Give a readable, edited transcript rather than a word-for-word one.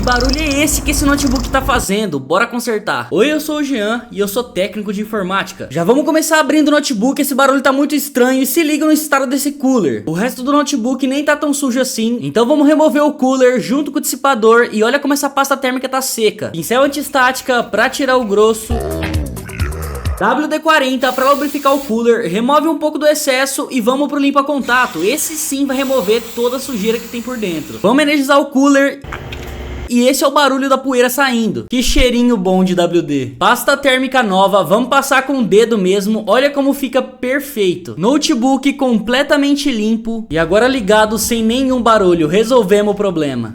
barulho é esse que esse notebook tá fazendo? Bora consertar. Oi, eu sou o Jean e eu sou técnico de informática. Já vamos começar abrindo o notebook, esse barulho tá muito estranho e se liga no estado desse cooler. O resto do notebook nem tá tão sujo assim, então vamos remover o cooler junto com o dissipador e olha como essa pasta térmica tá seca. Pincel antiestática pra tirar o grosso. WD-40 para lubrificar o cooler, remove um pouco do excesso e vamos pro limpa contato. Esse sim vai remover toda a sujeira que tem por dentro. Vamos energizar o cooler. E esse é o barulho da poeira saindo. Que cheirinho bom de WD. Pasta térmica nova, vamos passar com o dedo mesmo. Olha como fica perfeito. Notebook completamente limpo e agora ligado sem nenhum barulho. Resolvemos o problema.